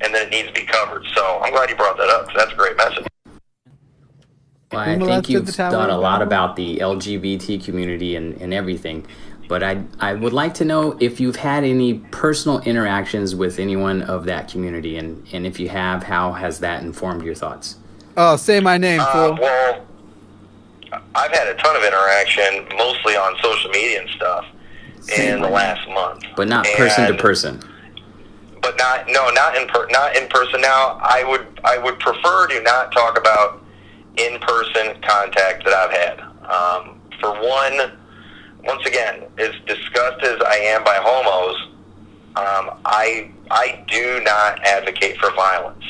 and that it needs to be covered. So I'm glad you brought that up, because that's a great message. Well, I think you've done a lot about the LGBT community and everything, but I would like to know if you've had any personal interactions with anyone of that community, and if you have, how has that informed your thoughts? Oh, say my name, fool. Well, I've had a ton of interaction, mostly on social media and stuff, in the last month. But not person to person. But not in person. Now, I would prefer to not talk about in-person contact that I've had. For one, once again, as disgusted as I am by homos, I do not advocate for violence,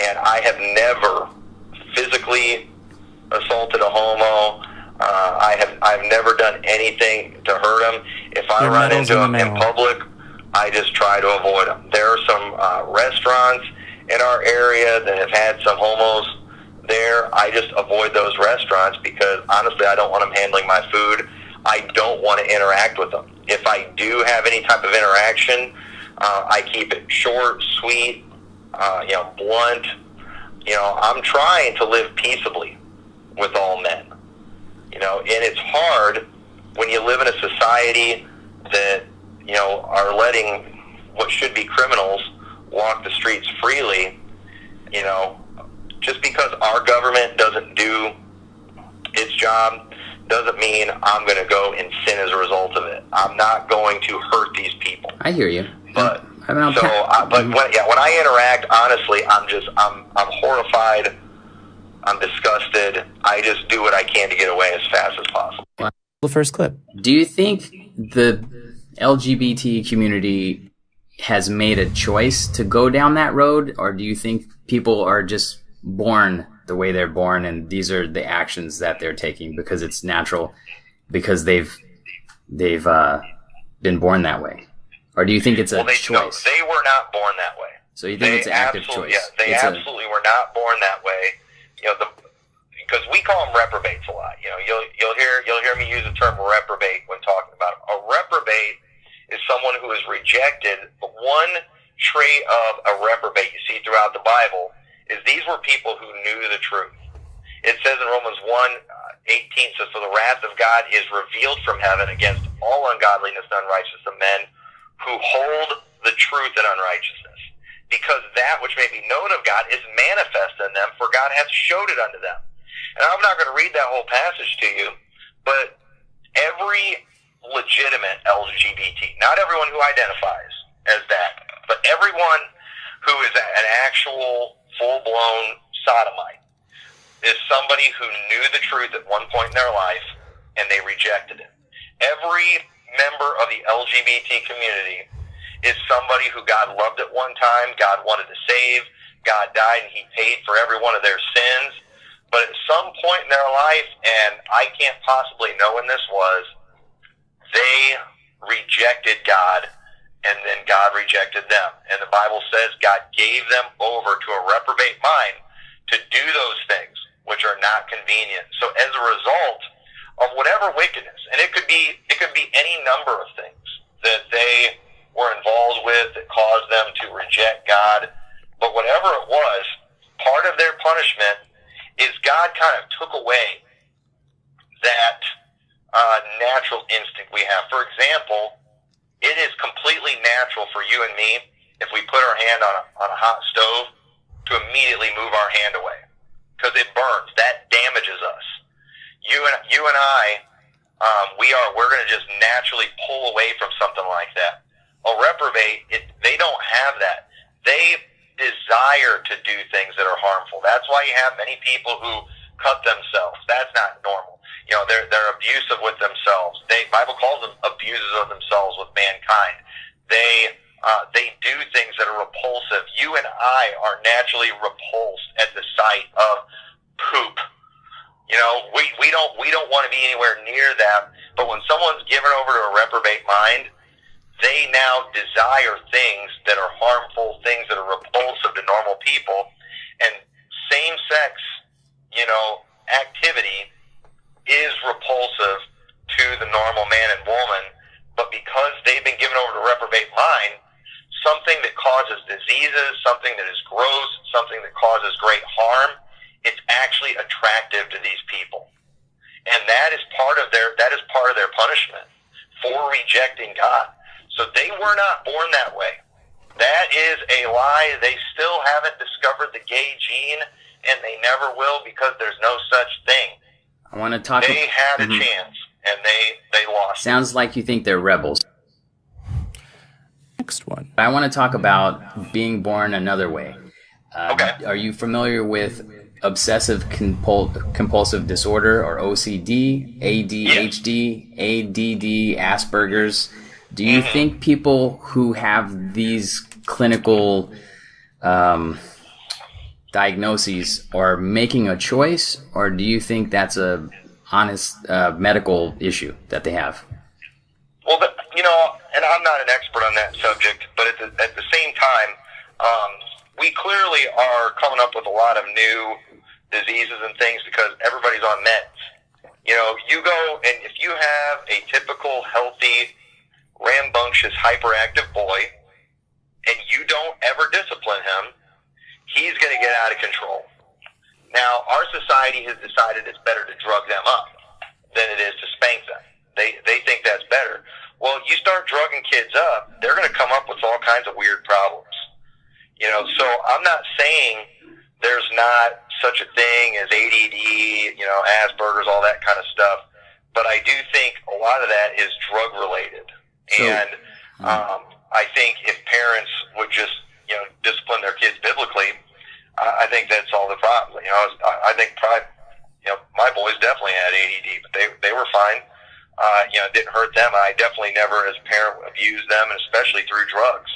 and I have never physically assaulted a homo. I've never done anything to hurt him. If I run into him in public, I just try to avoid them. There are some restaurants in our area that have had some homos there. I just avoid those restaurants because, honestly, I don't want them handling my food. I don't want to interact with them. If I do have any type of interaction, I keep it short, sweet, blunt. I'm trying to live peaceably with all men. And it's hard when you live in a society that are letting what should be criminals walk the streets freely. Just because our government doesn't do its job doesn't mean I'm going to go and sin as a result of it. I'm not going to hurt these people. I hear you. But when I interact, honestly, I'm horrified. I'm disgusted. I just do what I can to get away as fast as possible. The first clip. Do you think the LGBT community has made a choice to go down that road, or do you think people are just born the way they're born and these are the actions that they're taking because it's natural, because they've been born that way? Or do you think it's a choice? No, they were not born that way. So you think it's an active choice? Yeah, they absolutely were not born that way. Because we call them reprobates a lot. You'll hear me use the term reprobate when talking about them. A reprobate is someone who has rejected the one trait of a reprobate you see throughout the Bible is these were people who knew the truth. It says in Romans 1:18, says, "For the wrath of God is revealed from heaven against all ungodliness and unrighteousness of men who hold the truth in unrighteousness. Because that which may be known of God is manifest in them, for God hath showed it unto them." And I'm not going to read that whole passage to you, but every legitimate LGBT, not everyone who identifies as that, but everyone who is an actual full-blown sodomite is somebody who knew the truth at one point in their life and they rejected it. Every member of the LGBT community is somebody who God loved at one time, God wanted to save, God died and he paid for every one of their sins, but at some point in their life, and I can't possibly know when this was, they rejected God, and then God rejected them. And the Bible says God gave them over to a reprobate mind to do those things which are not convenient. So as a result of whatever wickedness, and it could be any number of things that they were involved with that caused them to reject God, but whatever it was, part of their punishment is God kind of took away that natural instinct we have. For example, it is completely natural for you and me, if we put our hand on a hot stove, to immediately move our hand away because it burns. That damages us. You and I, we're going to just naturally pull away from something like that. A reprobate, they don't have that. They desire to do things that are harmful. That's why you have many people who cut themselves. That's not normal. You know, they're abusive with themselves. Bible calls them abusers of themselves with mankind. They do things that are repulsive. You and I are naturally repulsed at the sight of poop. You know, we don't want to be anywhere near that. But when someone's given over to a reprobate mind, they now desire things that are harmful, things that are repulsive to normal people. And same-sex, activity is repulsive to the normal man and woman. But because they've been given over to a reprobate mind, something that causes diseases, something that is gross, something that causes great harm, it's actually attractive to these people. And that is part of their punishment for rejecting God. So they were not born that way. That is a lie. They still haven't discovered the gay gene, and they never will because there's no such thing. I want to talk. They had a chance, and they lost. Sounds like you think they're rebels. Next one. I want to talk about being born another way. Okay. Are you familiar with obsessive compulsive disorder, or OCD, ADHD, ADD, Asperger's? Do you think people who have these clinical diagnoses are making a choice, or do you think that's a honest medical issue that they have? Well, and I'm not an expert on that subject, but at the same time, we clearly are coming up with a lot of new diseases and things because everybody's on meds. You go, and if you have a typical healthy, rambunctious, hyperactive boy, and you don't ever discipline him, he's going to get out of control. Now, our society has decided it's better to drug them up than it is to spank them. They think that's better. Well, you start drugging kids up, they're going to come up with all kinds of weird problems. So I'm not saying there's not such a thing as ADD, Asperger's, all that kind of stuff, but I do think a lot of that is drug related. And I think if parents would just, discipline their kids biblically, I think that solved the problem. I think my boys definitely had ADD, but they were fine. It didn't hurt them. I definitely never, as a parent, abused them, and especially through drugs.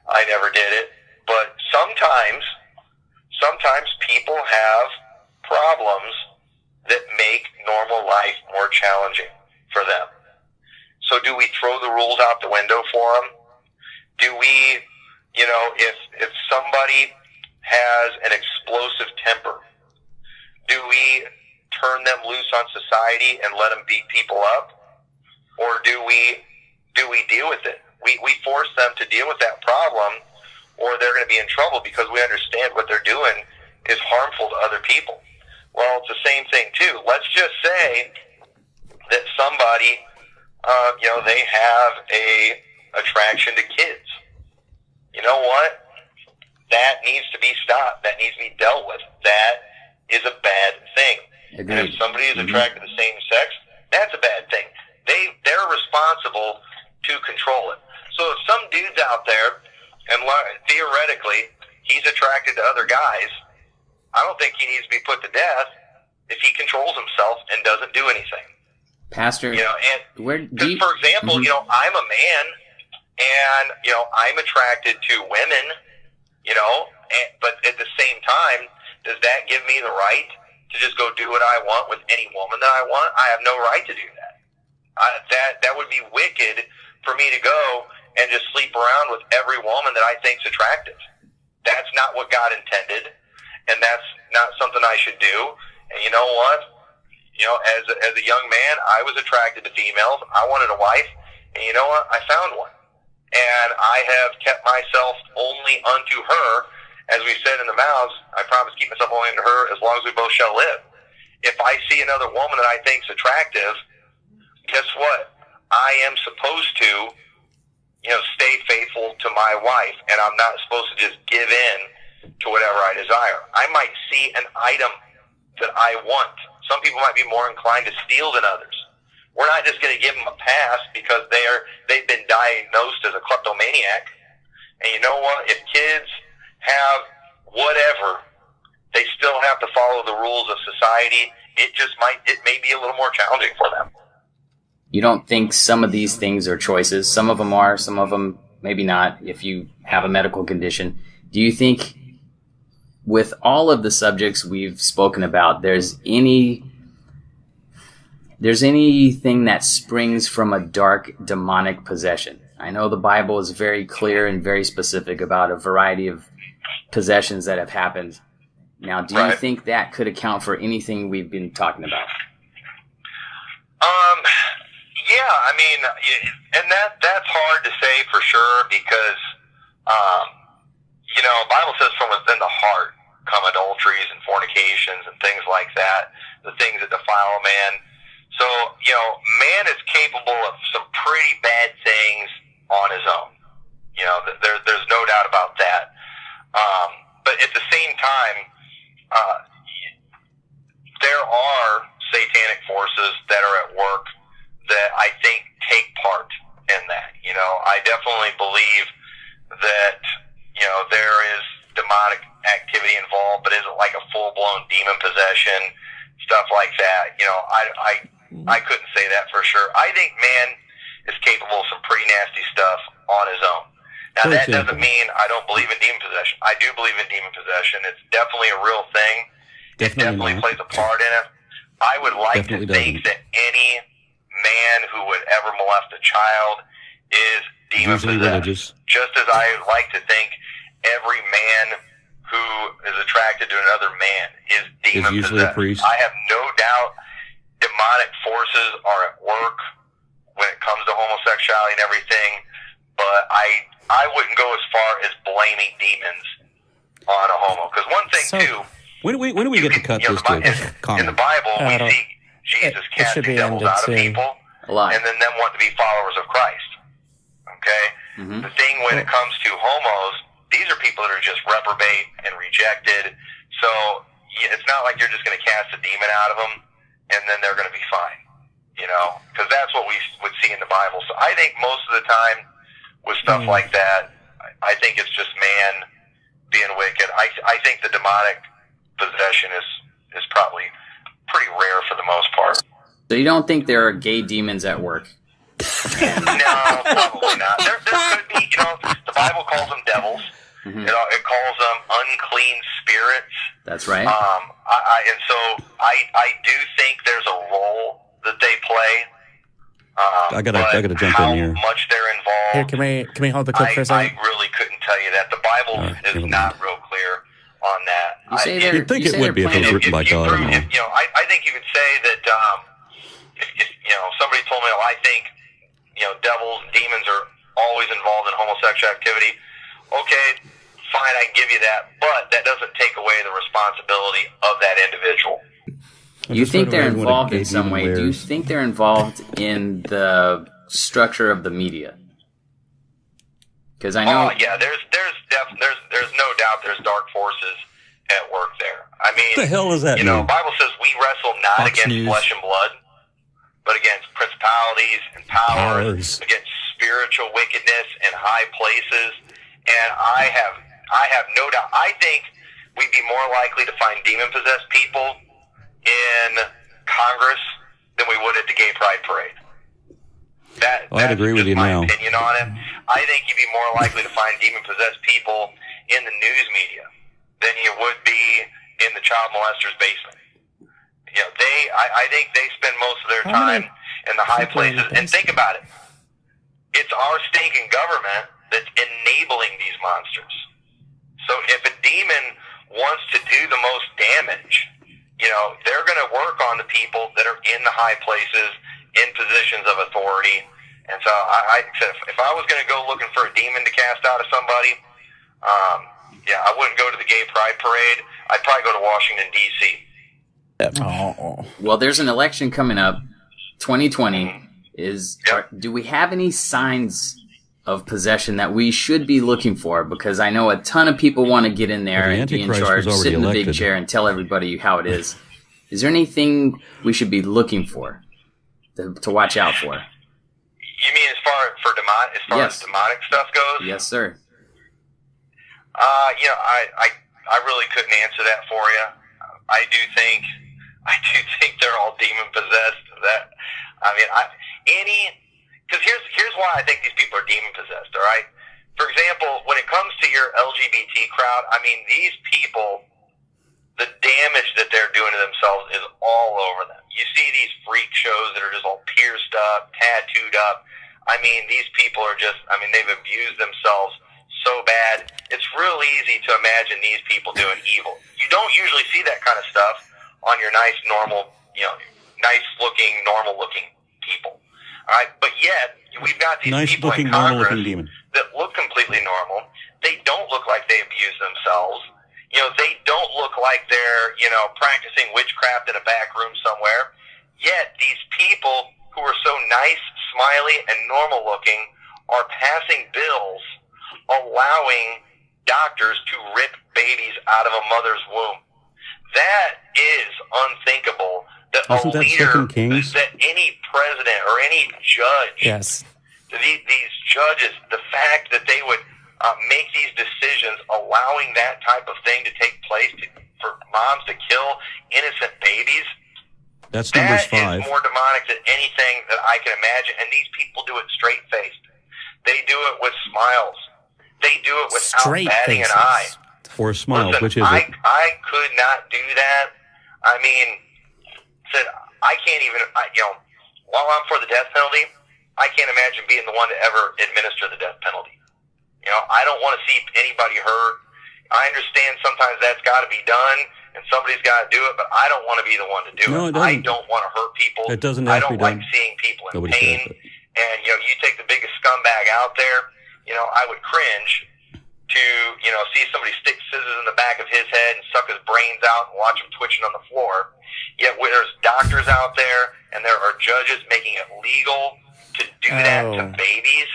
I never did it. But sometimes people have problems that make normal life more challenging for them. So do we throw the rules out the window for them? Do we, if somebody has an explosive temper, do we turn them loose on society and let them beat people up? Or do we deal with it We force them to deal with that problem, or they're going to be in trouble because we understand what they're doing is harmful to other people. Well, it's the same thing too. Let's just say that somebody, they have a attraction to kids. You know what? That needs to be stopped. That needs to be dealt with. That is a bad thing. Agreed. And if somebody is attracted to the same sex, that's a bad thing. They're responsible to control it. So if some dude's out there and theoretically he's attracted to other guys, I don't think he needs to be put to death if he controls himself and doesn't do anything. Pastor, for example, I'm a man, and I'm attracted to women, but at the same time, does that give me the right to just go do what I want with any woman that I want? I have no right to do that. That would be wicked for me to go and just sleep around with every woman that I think's attractive. That's not what God intended, and that's not something I should do. And you know what? As a young man, I was attracted to females. I wanted a wife, and you know what? I found one. And I have kept myself only unto her. As we said in the vows, I promise to keep myself only unto her as long as we both shall live. If I see another woman that I think is attractive, guess what? I am supposed to, stay faithful to my wife, and I'm not supposed to just give in to whatever I desire. I might see an item that I want. Some people might be more inclined to steal than others. We're not just going to give them a pass because they've been diagnosed as a kleptomaniac. And you know what? If kids have whatever, they still have to follow the rules of society. It may be a little more challenging for them. You don't think some of these things are choices? Some of them are, some of them maybe not, if you have a medical condition. Do you think with all of the subjects we've spoken about, there's anything that springs from a dark demonic possession? I know the Bible is very clear and very specific about a variety of possessions that have happened. Now, do you think that could account for anything we've been talking about? And that's hard to say for sure because, the Bible says from within the heart come adulteries and fornications and things like that, the things that defile a man. So, man is capable of some pretty bad things on his own. There's no doubt about that. But at the same time, there are satanic forces that are at work that I think take part in that. I definitely believe that, there is demonic activity involved, but isn't like a full-blown demon possession, stuff like that. I couldn't say that for sure. I think man is capable of some pretty nasty stuff on his own. Now, that doesn't mean I don't believe in demon possession. I do believe in demon possession. It's definitely a real thing. It definitely plays a part in it. I would like to think that any man who would ever molest a child is demon possessed. Just as I like to think every man who is attracted to another man is demon possessed. I have no doubt demonic forces are at work when it comes to homosexuality and everything, but I wouldn't go as far as blaming demons on a homo. Because one thing, too... When do we get to cut this to in the Bible, we see Jesus casting devils out of people and then them want to be followers of Christ. Okay? Mm-hmm. The thing when it comes to homos, these are people that are just reprobate and rejected. So it's not like you're just going to cast a demon out of them and then they're going to be fine. Because that's what we would see in the Bible. So I think most of the time with stuff like that, I think it's just man being wicked. I think the demonic possession is probably pretty rare for the most part. So you don't think there are gay demons at work? No, probably not. There could be, the Bible calls them devils. Mm-hmm. It calls them unclean spirits. That's right. And so I do think there's a role that they play. I gotta jump in here. How much they're involved. Here, can we hold the clip for a second? I really couldn't tell you that. The Bible is not real clear on that. You'd think it would be if it was written by God. I think you could say that if somebody told me, I think devils and demons always involved in homosexual activity. Okay, fine, I can give you that, but that doesn't take away the responsibility of that individual. You think they're involved in some way? Do you think they're involved in the structure of the media? Because I know. Oh yeah, there's no doubt there's dark forces at work there. I mean, what the hell is that? The Bible says we wrestle not Fox against News. flesh and blood, but against principalities and powers, against spiritual wickedness in high places. And I have no doubt. I think we'd be more likely to find demon-possessed people in Congress than we would at the Gay Pride Parade. I'd agree with you my now. opinion on it. I think you'd be more likely to find demon-possessed people in the news media than you would be in the child molester's basement. I think they spend most of their time in the high places. And think about it. It's our stinking government that's enabling these monsters. So if a demon wants to do the most damage, they're going to work on the people that are in the high places, in positions of authority. And so I said, if I was going to go looking for a demon to cast out of somebody, I wouldn't go to the Gay Pride Parade. I'd probably go to Washington, D.C. Well, there's an election coming up, 2020. Do we have any signs of possession that we should be looking for? Because I know a ton of people want to get in there and be in charge, sit in the big chair and tell everybody how it is. Is there anything we should be looking for to watch out for? You mean as far as demonic stuff goes? Yes, sir. I really couldn't answer that for you. I do think they're all demon possessed. Because here's why I think these people are demon possessed. All right. For example, when it comes to your LGBT crowd, I mean, these people, the damage that they're doing to themselves is all over them. You see these freak shows that are just all pierced up, tattooed up. I mean, these people are they've abused themselves so bad. It's real easy to imagine these people doing evil. You don't usually see that kind of stuff on your nice, normal, nice-looking, normal-looking people. All right, but yet we've got these people in Congress that look completely normal. They don't look like they abuse themselves. They don't look like they're, practicing witchcraft in a back room somewhere. Yet these people who are so nice, smiley, and normal-looking are passing bills allowing doctors to rip babies out of a mother's womb. That is unthinkable. That Isn't that Second Kings? That any president or any judge, these judges, the fact that they would make these decisions allowing that type of thing to take place for moms to kill innocent babies, that's numbers 5. That is more demonic than anything that I can imagine. And these people do it straight-faced. They do it with smiles. They do it without batting an eye. Or smiles, which is it? I could not do that. I mean, I can't even, while I'm for the death penalty, I can't imagine being the one to ever administer the death penalty. I don't want to see anybody hurt. I understand sometimes that's got to be done, and somebody's got to do it, but I don't want to be the one to do it. I don't want to hurt people. It doesn't have to be done. I don't like seeing people in pain. And, you take the biggest scumbag out there, I would cringe to, see somebody stick scissors in the back of his head and suck his brains out and watch him twitching on the floor. Yet there's doctors out there and there are judges making it legal to do that to babies.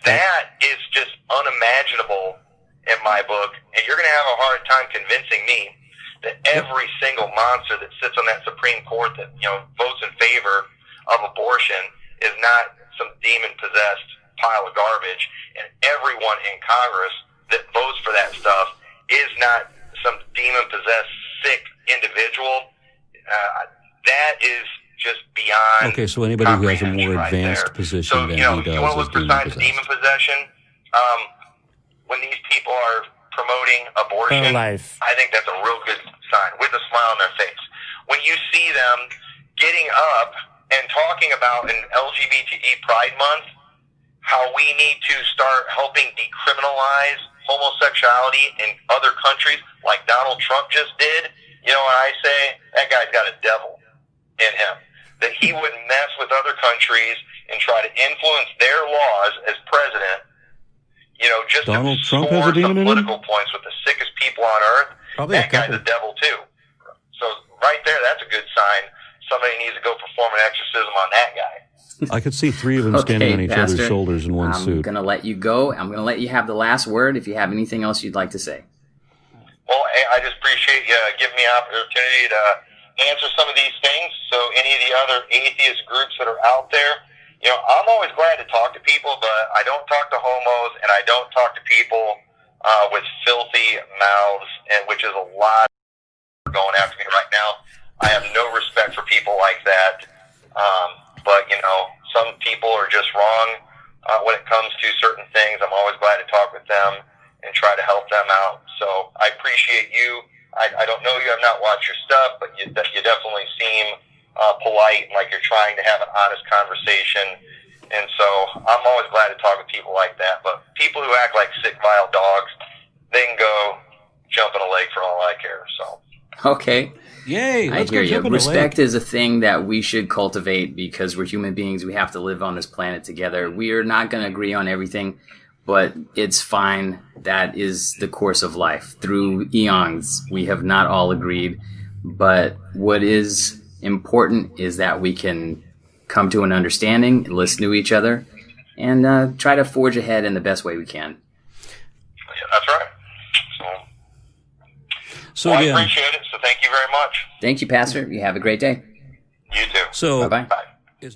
That is just unimaginable in my book. And you're going to have a hard time convincing me that every single monster that sits on that Supreme Court that, votes in favor of abortion is not some demon-possessed pile of garbage, and everyone in Congress that votes for that stuff is not some demon-possessed, sick individual. That is just beyond. Okay, so anybody who has a more advanced position than he does you want to look for signs of demon possession? When these people are promoting abortion, I think that's a real good sign, with a smile on their face. When you see them getting up and talking about in LGBTE Pride Month, how we need to start helping decriminalize homosexuality in other countries like Donald Trump just did, and I say, that guy's got a devil in him. That he would mess with other countries and try to influence their laws as president, just Donald to Trump score has a demon some in him? political points with the sickest people on earth, Probably a that guy's couple. a devil too. So right there, that's a good sign. Somebody needs to go perform an exorcism on that guy. I could see three of them standing on each Pastor, other's shoulders in one I'm suit. going to let you go. I'm going to let you have the last word if you have anything else you'd like to say. Well, I just appreciate you giving me an opportunity to answer some of these things. So any of the other atheist groups that are out there, I'm always glad to talk to people, but I don't talk to homos, and I don't talk to people with filthy mouths, and which is a lot going after me right now. I have no respect for people like that. But, some people are just wrong when it comes to certain things. I'm always glad to talk with them and try to help them out. So I appreciate you. I don't know you. I've not watched your stuff, but you definitely seem polite and like you're trying to have an honest conversation. And so I'm always glad to talk with people like that. But people who act like sick, vile dogs, they can go jump in a lake for all I care. So. Okay. Yay! I Let's hear go you. jump in a Respect lake. is a thing that we should cultivate because we're human beings. We have to live on this planet together. We are not going to agree on everything, but it's fine. That is the course of life. Through eons, we have not all agreed, but what is important is that we can come to an understanding, listen to each other, and try to forge ahead in the best way we can. Yeah, that's right. So I again, appreciate it. So thank you very much. Thank you, Pastor. You have a great day. You too. so Bye-bye. Bye.